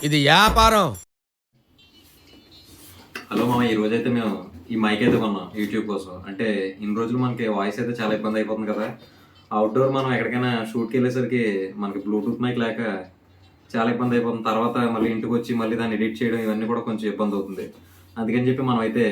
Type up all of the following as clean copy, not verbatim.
ఇది వ్యాపారం. హలో మామ, ఈ రోజైతే మేము ఈ మైక్ అయితే కొన్నాం యూట్యూబ్ కోసం. అంటే ఇన్ని రోజులు మనకి వాయిస్ అయితే చాలా ఇబ్బంది అయిపోతుంది కదా. అవుట్డోర్ మనం ఎక్కడికైనా షూట్కి వెళ్ళేసరికి మనకి బ్లూటూత్ మైక్ లేక చాలా ఇబ్బంది అయిపోతుంది. తర్వాత మళ్ళీ ఇంటికి వచ్చి మళ్ళీ దాన్ని ఎడిట్ చేయడం ఇవన్నీ కూడా కొంచెం ఇబ్బంది అవుతుంది. అందుకని చెప్పి మనం అయితే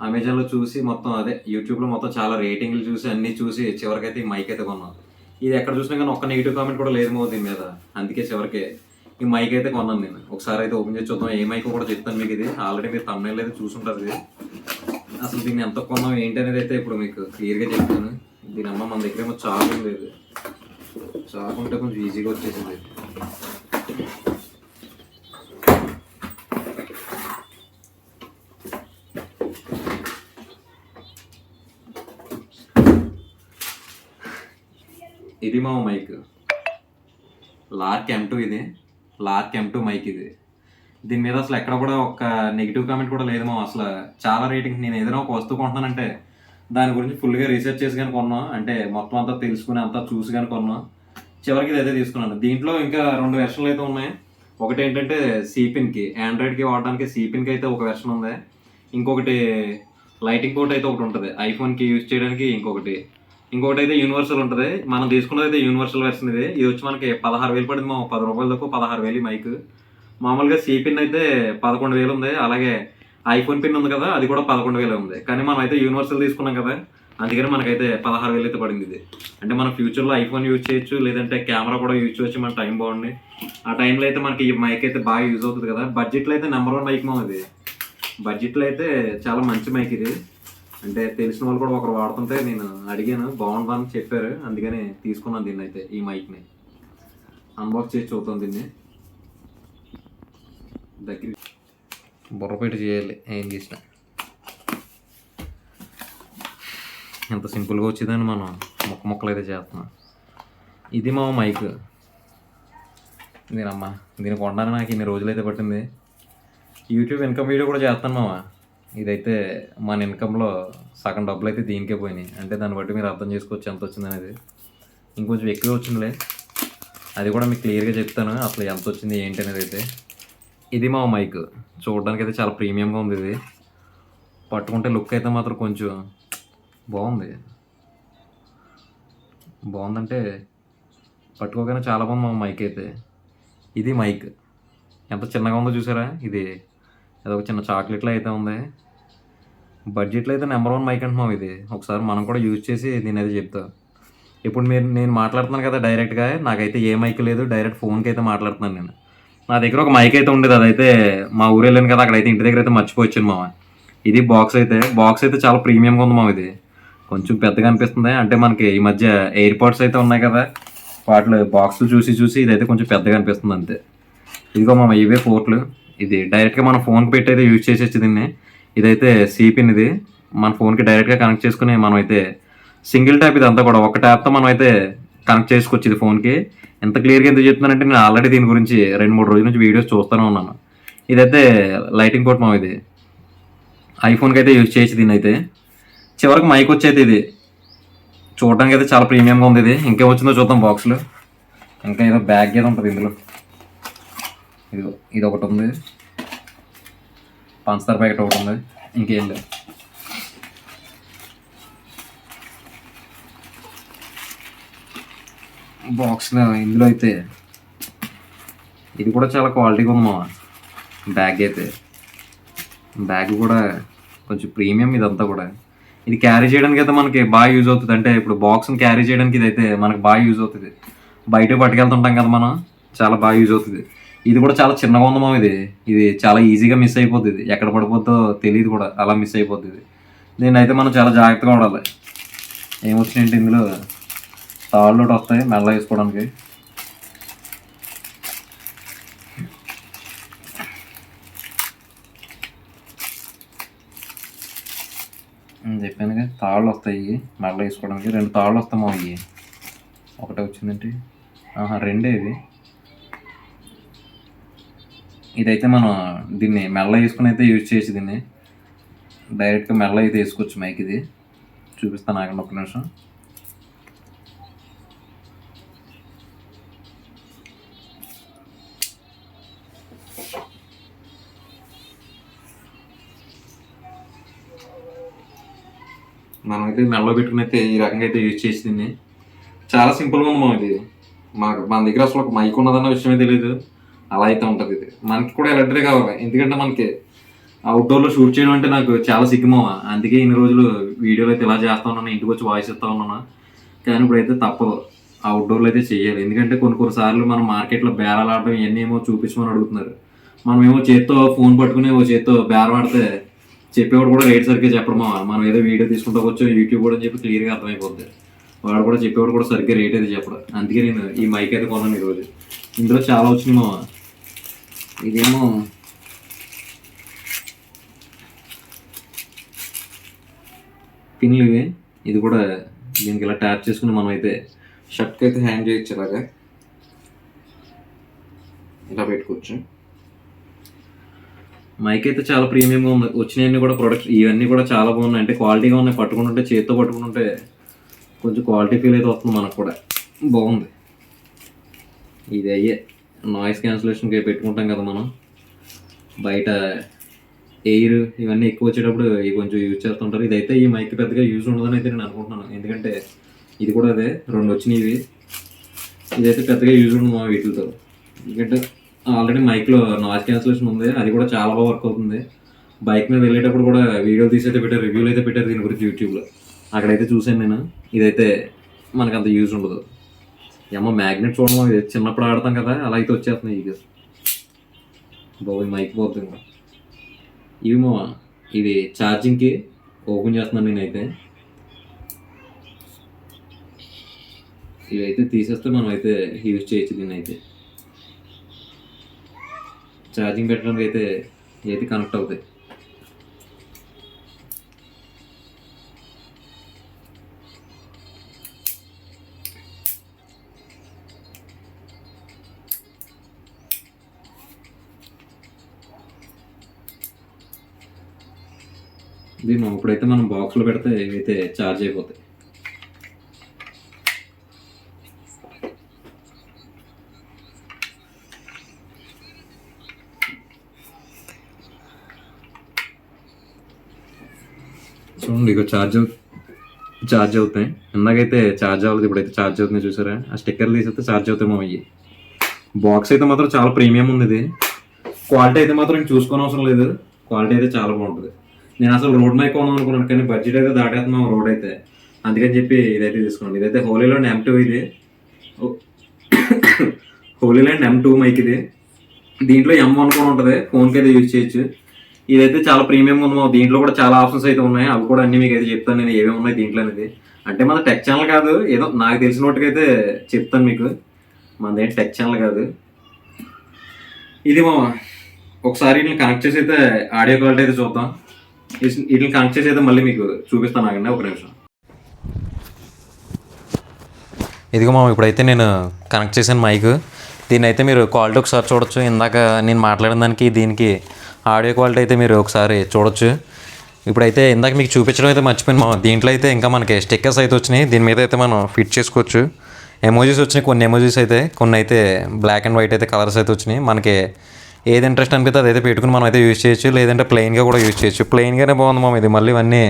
అమెజాన్లో చూసి మొత్తం అదే యూట్యూబ్లో మొత్తం చాలా రేటింగ్లు చూసి అన్నీ చూసి చివరికైతే ఈ మైక్ అయితే కొన్నాం. ఇది ఎక్కడ చూసినా కానీ ఒక్క నెగిటివ్ కామెంట్ కూడా లేదు మో దీని మీద. అందుకే చివరికి ఈ మైక్ అయితే కొన్నాను నేను. ఒకసారి అయితే ఓపెన్ చేసి చూద్దాం. ఏ మైక్ కూడా చెప్తాను మీకు. ఇది ఆల్రెడీ మీరు తమిళ అయితే చూసుంటారు. ఇది అసలు దీన్ని ఎంత కొన్నాం ఏంటి అనేది అయితే ఇప్పుడు మీకు క్లియర్గా చెప్తాను. దీని అమ్మ మన దగ్గర ఏమో చాకు లేదు. చాకు ఉంటే కొంచెం ఈజీగా వచ్చేసింది. ఇది మా మైక్ లార్క్ M2. ఇది లార్క్ M2 మైక్. ఇది దీని మీద అసలు ఎక్కడ కూడా ఒక నెగిటివ్ కామెంట్ కూడా లేదు మా. అసలు చాలా రేటింగ్. నేను ఏదైనా ఒక వస్తువు కొంటున్నానంటే దాని గురించి ఫుల్గా రీసెర్చ్ చేసి కానీ కొన్నాం. అంటే మొత్తం అంతా తెలుసుకుని అంతా చూసి కానీ కొన్నాం. చివరికి ఇది అయితే తీసుకున్నాను. దీంట్లో ఇంకా 2 వెర్షన్లు అయితే ఉన్నాయి. ఒకటి ఏంటంటే సిపిన్కి, ఆండ్రాయిడ్కి వాడడానికి సిపిన్కి అయితే ఒక వెర్షన్ ఉంది. ఇంకొకటి లైటింగ్ పోర్ట్ అయితే ఒకటి ఉంటుంది ఐఫోన్కి యూజ్ చేయడానికి. ఇంకొకటి అయితే యూనివర్సల్ ఉంటుంది. మనం తీసుకున్నది అయితే యూనివర్సల్ వెర్షన్. ఇది వచ్చి మనకి 16,000 పడింది మా. 10 రూపాయల తక్కువ 16,000 ఈ మైక్. మామూలుగా సి పిన్ అయితే 11,000 ఉంది. అలాగే ఐఫోన్ పిన్ ఉంది కదా, అది కూడా 11,000 ఉంది. కానీ మనం అయితే యూనివర్సల్ తీసుకున్నాం కదా, అందుకని మనకైతే 16,000 అయితే పడింది ఇది. అంటే మనం ఫ్యూచర్లో ఐఫోన్ యూజ్ చేయొచ్చు, లేదంటే కెమెరా కూడా యూజ్ చేయొచ్చు. మన టైం బాగుంది. ఆ టైంలో అయితే మనకి ఈ మైక్ అయితే బాగా యూజ్ అవుతుంది కదా. బడ్జెట్లో అయితే నెంబర్ 1 మైక్ మా ఇది. బడ్జెట్లో అయితే చాలా మంచి మైక్ ఇది. అంటే తెలిసిన వాళ్ళు కూడా ఒకరు వాడుతుంటే నేను అడిగాను, బాగుంటుందని చెప్పారు. అందుకని తీసుకున్నాను దీన్ని అయితే. ఈ మైక్ని అన్బాక్స్ చేసి చూద్దాం. దీన్ని దగ్గర బుర్రపెట్టి చేయాలి ఏం చేసినా. ఎంత సింపుల్గా వచ్చేదని మనం ముక్కలు అయితే చేస్తున్నాం. ఇది మా మైక్. దీనమ్మా, దీన్ని కొనడానికి నాకు ఇన్ని రోజులు అయితే పట్టింది. యూట్యూబ్ ఇన్కమ్ వీడియో కూడా చేస్తాను మామ. ఇదైతే మన ఇన్కంలో సగం డబ్బులు అయితే దీనికే పోయినాయి. అంటే దాన్ని బట్టి మీరు అర్థం చేసుకోవచ్చు ఎంత వచ్చింది అనేది. ఇంకొంచెం ఎక్కువ వచ్చిందిలే, అది కూడా మీకు క్లియర్గా చెప్తాను అసలు ఎంత వచ్చింది ఏంటి అనేది అయితే. ఇది మా మైక్. చూడడానికి అయితే చాలా ప్రీమియంగా ఉంది. ఇది పట్టుకుంటే లుక్ అయితే మాత్రం కొంచెం బాగుందంటే పట్టుకోగానే చాలా బాగుంది మా మైక్ అయితే. ఇది మైక్ ఎంత చిన్నగా ఉందో చూసారా. ఇది ఏదో ఒక చిన్న చాక్లెట్లో అయితే ఉంది. బడ్జెట్లో అయితే నెంబర్ 1 మైక్ అంటున్నాం ఇది. ఒకసారి మనం కూడా యూజ్ చేసి దీని అయితే చెప్తా. ఇప్పుడు నేను మాట్లాడుతున్నాను కదా డైరెక్ట్గా, నాకైతే ఏ మైక్ లేదు, డైరెక్ట్ ఫోన్కి అయితే మాట్లాడుతున్నాను నేను. నా దగ్గర ఒక మైక్ అయితే ఉండేది, అదైతే మా ఊరు వెళ్ళాను కదా, అక్కడైతే ఇంటి దగ్గర అయితే మర్చిపోవచ్చాను మామ. ఇది బాక్స్ అయితే చాలా ప్రీమియంగా ఉంది మామ. ఇది కొంచెం పెద్దగా అనిపిస్తుంది. అంటే మనకి ఈ మధ్య ఎయిర్ పాడ్స్ అయితే ఉన్నాయి కదా, వాటిలో బాక్సులు చూసి ఇదైతే కొంచెం పెద్దగా అనిపిస్తుంది అంతే. ఇదిగో మామ, ఇవే పోర్ట్లు. ఇది డైరెక్ట్గా మన ఫోన్కి పెట్టి అయితే యూజ్ చేసేసి దీన్ని. ఇదైతే సిపిన్. ఇది మన ఫోన్కి డైరెక్ట్గా కనెక్ట్ చేసుకుని మనం అయితే సింగిల్ ట్యాప్, ఇదంతా కూడా ఒక ట్యాప్తో మనం అయితే కనెక్ట్ చేసుకోవచ్చు ఇది ఫోన్కి. ఎంత క్లియర్గా ఎందుకు చెప్తున్నానంటే నేను ఆల్రెడీ దీని గురించి 2-3 రోజుల నుంచి వీడియోస్ చూస్తూనే ఉన్నాను. ఇదైతే లైటింగ్ పోర్ట్ మామ. ఇది ఐఫోన్కి అయితే యూజ్ చేసి దీన్ని అయితే. చివరికి మైక్ వచ్చేది ఇది. చూడడానికి అయితే చాలా ప్రీమియంగా ఉంది. ఇది ఇంకేం వచ్చిందో చూద్దాం బాక్స్లో. ఇంకా ఏదో బ్యాగ్ ఏదో ఉంటుంది ఇందులో. ఇది ఒకటి ఉంది, పంచదార ప్యాకెట్ ఒకటి ఉంది, ఇంకేం లేదు. బాక్స్లో ఇందులో అయితే ఇది కూడా చాలా క్వాలిటీగా ఉంది మా బ్యాగ్ కూడా కొంచెం ప్రీమియం. ఇదంతా కూడా ఇది క్యారీ చేయడానికి అయితే మనకి బాగా యూజ్ అవుతుంది. అంటే ఇప్పుడు బాక్స్ని క్యారీ చేయడానికి ఇదైతే మనకు బాగా యూజ్ అవుతుంది. బయట పట్టుకెళ్తుంటాం కదా మనం, చాలా బాగా యూజ్ అవుతుంది. ఇది కూడా చాలా చిన్నగా ఉంది మామ. ఇది చాలా ఈజీగా మిస్ అయిపోతుంది. ఎక్కడ పడిపోద్దో తెలియదు కూడా, అలా మిస్ అయిపోతుంది. దీన్ని అయితే మనం చాలా జాగ్రత్తగా ఉండాలి. ఏమొచ్చినాయంటే ఇందులో తాళ్ళు ఒకటి వస్తాయి మెల్ల వేసుకోవడానికి. చెప్పాను కదా, తాళ్ళు వస్తాయి మెల్ల వేసుకోవడానికి. 2 తాళ్ళు వస్తామో. అవి ఒకటే వచ్చిందంటే రెండే. ఇదైతే మనం దీన్ని మెల్ల వేసుకుని అయితే యూజ్ చేసి దీన్ని డైరెక్ట్గా మెల్ల అయితే వేసుకోవచ్చు మైక్. ఇది చూపిస్తాను ఆగండి ఒక నిమిషం. మనమైతే మెడలో పెట్టుకుని అయితే ఈ రకంగా అయితే యూజ్ చేసి దీన్ని చాలా సింపుల్గా ఉంది మామ. ఇది మన దగ్గర అసలు ఒక మైక్ ఉన్నదన్న విషయమే తెలియదు. అలా అయితే ఉంటుంది. ఇది మనకి కూడా ఎలక్ట్రిక్ కావాలి, ఎందుకంటే మనకి అవుట్డోర్లో షూట్ చేయడం అంటే నాకు చాలా సిగ్గుమామ. అందుకే ఇన్ని రోజులు వీడియోలు అయితే ఇలా చేస్తా ఉన్నాను, ఇంటికి వచ్చి వాయిస్ ఇస్తా ఉన్నాను. కానీ ఇప్పుడైతే తప్పదు, అవుట్డోర్లో అయితే చేయాలి. ఎందుకంటే కొన్ని సార్లు మనం మార్కెట్లో బేరాలు ఆడడం ఇవన్నీ ఏమో చూపించమని అడుగుతున్నారు. మనం ఏమో చేత్తో ఫోన్ పట్టుకుని ఓ చేత్తో బేరం ఆడితే చెప్పేవాడు కూడా రేట్ సరిగ్గా చెప్పడమా. మనం ఏదో వీడియో తీసుకుంటా వచ్చి యూట్యూబ్ కూడా అని చెప్పి క్లియర్గా అర్థమైపోద్ది. వాడు కూడా చెప్పేవాడు కూడా సరిగ్గా రేట్ అయితే చెప్పడు. అందుకే నేను ఈ మైక్ అయితే కొన్నాను ఈరోజు. ఇందులో చాలా వచ్చినాయి మామ. ఇదేమో పిన్లు ఇవి. ఇది కూడా దీనికి ఇలా ట్యాప్ చేసుకుని మనం అయితే షర్ట్కి అయితే హ్యాండ్ చేయొచ్చు. ఇలాగా ఇలా పెట్టుకోవచ్చు. మైక్ అయితే చాలా ప్రీమియంగా ఉంది. వచ్చినవన్నీ కూడా ప్రొడక్ట్స్ ఇవన్నీ కూడా చాలా బాగున్నాయి, అంటే క్వాలిటీగా ఉన్నాయి. పట్టుకుంటుంటే చేతితో పట్టుకుంటుంటే కొంచెం క్వాలిటీ ఫీల్ అయితే వస్తుంది మనకు కూడా. బాగుంది. ఇది అయ్యే నాయిస్ క్యాన్సిలేషన్కి పెట్టుకుంటాం కదా మనం, బయట ఎయిర్ ఇవన్నీ ఎక్కువ వచ్చేటప్పుడు ఇవి కొంచెం యూజ్ చేస్తుంటారు. ఇదైతే ఈ మైక్ పెద్దగా యూజ్ ఉండదని అయితే నేను అనుకుంటున్నాను, ఎందుకంటే ఇది కూడా అదే 2 వచ్చినాయి ఇవి. ఇదైతే పెద్దగా యూజ్ ఉండదు మా వీటితో, ఎందుకంటే ఆల్రెడీ మైక్లో నాయిస్ క్యాన్సిలేషన్ ఉంది, అది కూడా చాలా బాగా వర్క్ అవుతుంది. బైక్ మీద వెళ్ళేటప్పుడు కూడా వీడియోలు తీసి అయితే పెట్టారు, రివ్యూలు అయితే పెట్టారు దీని గురించి యూట్యూబ్లో. అక్కడైతే చూసాను నేను. ఇదైతే మనకు అంత యూజ్ ఉండదు. ఏమో మ్యాగ్నెట్ చూడడం చిన్నప్పుడు ఆడతాం కదా, అలా అయితే వచ్చేస్తున్నాయి. ఇక బాబు మైక్ పోతుంది ఇంకా. ఇవేమో ఇది ఛార్జింగ్కి ఓపెన్ చేస్తున్నాను నేనైతే. ఇవైతే తీసేస్తే మనం అయితే యూజ్ చేయొచ్చు దీన్ని. అయితే ఛార్జింగ్ పెట్టడానికి అయితే ఏది కనెక్ట్ అవుతాయి. ఇది ఇప్పుడైతే మనం బాక్స్లో పెడితే ఇవైతే ఛార్జ్ అయిపోతాయి. చూడండి, ఇక ఛార్జ్ అవుతాయి. ఇందాకైతే ఛార్జ్ అవ్వలేదు, ఇప్పుడైతే ఛార్జ్ అవుతున్నాయి. చూసారా, ఆ స్టిక్కర్లు తీసేస్తే ఛార్జ్ అవుతాయి మా అయ్యి. బాక్స్ అయితే మాత్రం చాలా ప్రీమియం ఉంది. ఇది క్వాలిటీ అయితే మాత్రం ఇంక చూసుకోని అవసరం లేదు, క్వాలిటీ అయితే చాలా బాగుంటుంది. నేను అసలు రోడ్ మైక్ కొన్నాను అనుకున్నాను, కానీ బడ్జెట్ అయితే దాటేస్తున్నాం రోడ్ అయితే, అందుకని చెప్పి ఇదైతే తీసుకోండి. ఇదైతే హోలీలాండ్ M2. ఇది హోలీలాండ్ M2 మైక్. ఇది దీంట్లో M1 కూడా ఉంటుంది, ఫోన్కి అయితే యూజ్ చేయొచ్చు. ఇదైతే చాలా ప్రీమియం ఉంది. దీంట్లో కూడా చాలా ఆప్షన్స్ అయితే ఉన్నాయి, అవి కూడా అన్ని మీకు అయితే చెప్తాను నేను ఏమేమి ఉన్నాయి దీంట్లో అనేది. అంటే మన టెక్ ఛానల్ కాదు, ఏదో నాకు తెలిసినట్టుగా అయితే చెప్తాను మీకు. మనది ఏంటి టెక్ ఛానల్ కాదు ఇది. ఒకసారి వీటిని కనెక్ట్ చేసి అయితే ఆడియో క్వాలిటీ అయితే చూద్దాం. వీటిని కనెక్ట్ చేసి అయితే మళ్ళీ మీకు చూపిస్తాను. ఆగండి ఒక నిమిషం. ఇదిగో ఇప్పుడైతే నేను కనెక్ట్ చేశాను మైక్. దీన్ని అయితే మీరు క్వాలిటీ ఒకసారి చూడొచ్చు. ఇందాక నేను మాట్లాడిన దానికి దీనికి ఆడియో క్వాలిటీ అయితే మీరు ఒకసారి చూడొచ్చు. ఇప్పుడైతే ఇందాక మీకు చూపించడం అయితే మర్చిపోయాను. దీంట్లో అయితే ఇంకా మనకి స్టిక్కర్స్ అయితే వచ్చినాయి, దీని మీద అయితే మనం ఫిట్ చేసుకోవచ్చు. ఎమోజీస్ వచ్చినాయి, కొన్ని ఎమోజీస్ అయితే, కొన్ని అయితే బ్లాక్ అండ్ వైట్ అయితే కలర్స్ అయితే వచ్చినాయి. మనకి ఏది ఇంట్రెస్ట్ అనిపిస్తే అదైతే పెట్టుకుని మనం అయితే యూజ్ చేయొచ్చు, లేదంటే ప్లెయిన్గా కూడా యూజ్ చేయొచ్చు. ప్లెయిన్గానే బాగుంది ఇది. మళ్ళీ ఇవన్నీ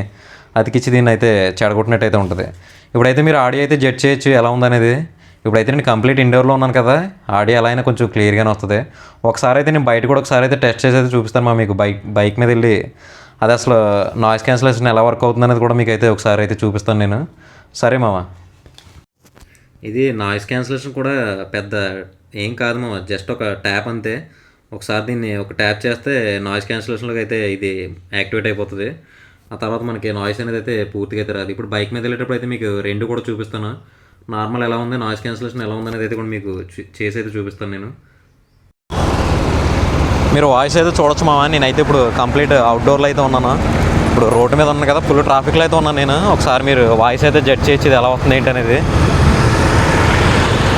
అతికిచ్చి దీన్ని అయితే చెడగొట్టినట్టు అయితే ఉంటుంది. ఇప్పుడైతే మీరు ఆడియో అయితే జడ్జ్ చేయొచ్చు ఎలా ఉందనేది. ఇప్పుడైతే నేను కంప్లీట్ ఇండోర్లో ఉన్నాను కదా, ఆడియో ఎలా అయినా కొంచెం క్లియర్గానే వస్తుంది. ఒకసారి అయితే నేను బయట కూడా ఒకసారి అయితే టెస్ట్ చేసి అయితే చూపిస్తాను మీకు. బైక్ మీద వెళ్ళి అది అసలు నాయిస్ క్యాన్సిలేషన్ ఎలా వర్క్ అవుతుంది అనేది కూడా మీకు అయితే ఒకసారి అయితే చూపిస్తాను నేను. సరే మామ, ఇది నాయిస్ క్యాన్సిలేషన్ కూడా పెద్ద ఏం కాదు మామ, జస్ట్ ఒక ట్యాప్ అంతే. ఒకసారి దీన్ని ఒక ట్యాప్ చేస్తే నాయిస్ క్యాన్సిలేషన్లోకి అయితే ఇది యాక్టివేట్ అయిపోతుంది. ఆ తర్వాత మనకి నాయిస్ అనేది అయితే పూర్తిగా అయితే రాదు. ఇప్పుడు బైక్ మీద వెళ్ళేటప్పుడు అయితే మీకు రెండు కూడా చూపిస్తాను. నార్మల్ ఎలా ఉంది, నాయిస్ క్యాన్సిలేషన్ ఎలా ఉంది అనేది అయితే కూడా మీకు చేసి అయితే చూపిస్తాను నేను. మీరు వాయిస్ అయితే చూడొచ్చు మామ. నేనైతే ఇప్పుడు కంప్లీట్ అవుట్డోర్లో అయితే ఉన్నాను. ఇప్పుడు రోడ్డు మీద ఉన్నాను కదా, ఫుల్ ట్రాఫిక్లో అయితే ఉన్నాను నేను. ఒకసారి మీరు వాయిస్ అయితే జడ్జ్ చేయొచ్చు ఇది ఎలా వస్తుంది ఏంటి అనేది.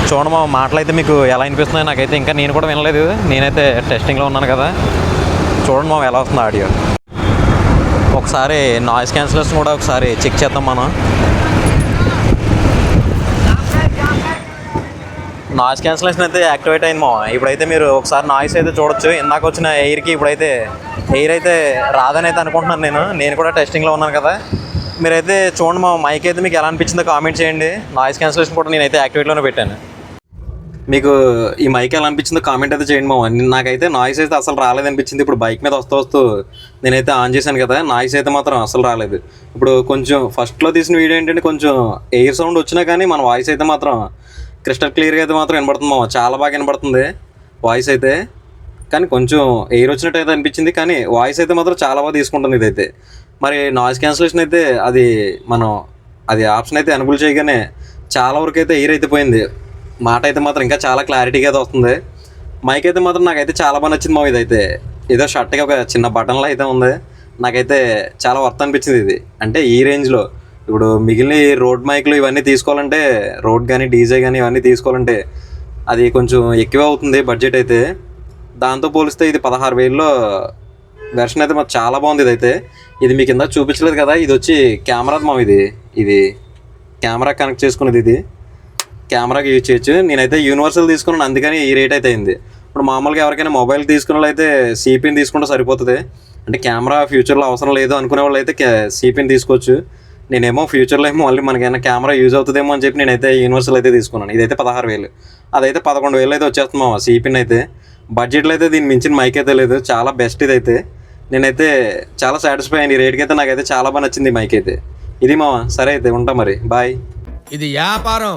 చూడండి మా మాటలు అయితే మీకు ఎలా అనిపిస్తున్నాయి నాకైతే. ఇంకా నేను కూడా వినలేదు, నేనైతే టెస్టింగ్లో ఉన్నాను కదా. చూడండి మా ఎలా వస్తుంది ఆడియో. ఒకసారి నాయిస్ క్యాన్సిలేషన్ కూడా ఒకసారి చెక్ చేద్దాం మనం. నాయిస్ క్యాన్సిలేషన్ అయితే యాక్టివేట్ అయింది మా. ఇప్పుడైతే మీరు ఒకసారి నాయిస్ అయితే చూడొచ్చు. ఇందాక వచ్చిన ఎయిర్కి ఇప్పుడైతే ఎయిర్ అయితే రాదని అయితే అనుకుంటున్నాను నేను కూడా టెస్టింగ్లో ఉన్నాను కదా. మీరైతే చూడండి మా మైక్ అయితే మీకు ఎలా అనిపించిందో కామెంట్ చేయండి. నాయిస్ క్యాన్సిలేషన్ కూడా నేనైతే యాక్టివేట్లోనే పెట్టాను. మీకు ఈ మైక్ ఎలా అనిపించిందో కామెంట్ అయితే చేయండి మామ. నాకైతే నాయిస్ అయితే అసలు రాలేదనిపించింది. ఇప్పుడు బైక్ మీద వస్తూ నేనైతే ఆన్ చేశాను కదా, నాయిస్ అయితే మాత్రం అసలు రాలేదు. ఇప్పుడు కొంచెం ఫస్ట్లో తీసిన వీడియో ఏంటంటే కొంచెం ఎయిర్ సౌండ్ వచ్చినా కానీ మన వాయిస్ అయితే మాత్రం క్రిస్టల్ క్లియర్గా అయితే మాత్రం వినపడుతుంది మామ. చాలా బాగా వినపడుతుంది వాయిస్ అయితే. కానీ కొంచెం ఎయిర్ వచ్చినట్టు అయితే అనిపించింది, కానీ వాయిస్ అయితే మాత్రం చాలా బాగా తీసుకుంటుంది ఇదైతే. మరి నాయిస్ క్యాన్సిలేషన్ అయితే అది ఆప్షన్ అయితే ఎనబుల్ చేయగానే చాలా వరకు అయితే ఎయిర్ అయితే పోయింది. మాట అయితే మాత్రం ఇంకా చాలా క్లారిటీగా అయితే వస్తుంది. మైక్ అయితే మాత్రం నాకైతే చాలా బాగా నచ్చింది మా. ఇదైతే ఏదో షర్ట్కి ఒక చిన్న బటన్లో అయితే ఉంది. నాకైతే చాలా వర్త్ అనిపించింది ఇది. అంటే ఈ రేంజ్లో ఇప్పుడు మిగిలిన రోడ్ మైక్లు ఇవన్నీ తీసుకోవాలంటే, రోడ్ కానీ డీజే కానీ ఇవన్నీ తీసుకోవాలంటే అది కొంచెం ఎక్కువ అవుతుంది బడ్జెట్ అయితే. దాంతో పోలిస్తే ఇది 16,000లో వెర్షన్ అయితే మాకు చాలా బాగుంది. ఇదైతే ఇది మీకు కింద చూపించలేదు కదా, ఇది వచ్చి కెమెరాది మా. ఇది కెమెరా కనెక్ట్ చేసుకునేది. ఇది కెమెరాకి యూజ్ చేయొచ్చు. నేనైతే యూనివర్సల్ తీసుకున్నాను, అందుకని ఈ రేట్ అయితే అయింది. ఇప్పుడు మామూలుగా ఎవరికైనా మొబైల్ తీసుకునే వాళ్ళు అయితే సిపిని తీసుకుంటే సరిపోతుంది. అంటే కెమెరా ఫ్యూచర్లో అవసరం లేదు అనుకునే వాళ్ళు అయితే సిపిని తీసుకోవచ్చు. నేనేమో ఫ్యూచర్లో ఏమో మళ్ళీ మనకైనా కెమెరా యూజ్ అవుతుందేమో అని చెప్పి నేనైతే యూనివర్సల్ అయితే తీసుకున్నాను. ఇదైతే 16,000, అదైతే 11,000 అయితే వచ్చేస్తున్నాం సిపిన్ అయితే. బడ్జెట్లో అయితే దీన్ని మించిన మైక్ అయితే లేదు. చాలా బెస్ట్ ఇదైతే. నేనైతే చాలా సాటిస్ఫై అయ్యాను. ఈ రేట్కి అయితే నాకైతే చాలా బాగా నచ్చింది ఈ మైక్ అయితే. ఇది మావా. సరే అయితే ఉంటా మరి, బాయ్. ఇది వ్యాపారం.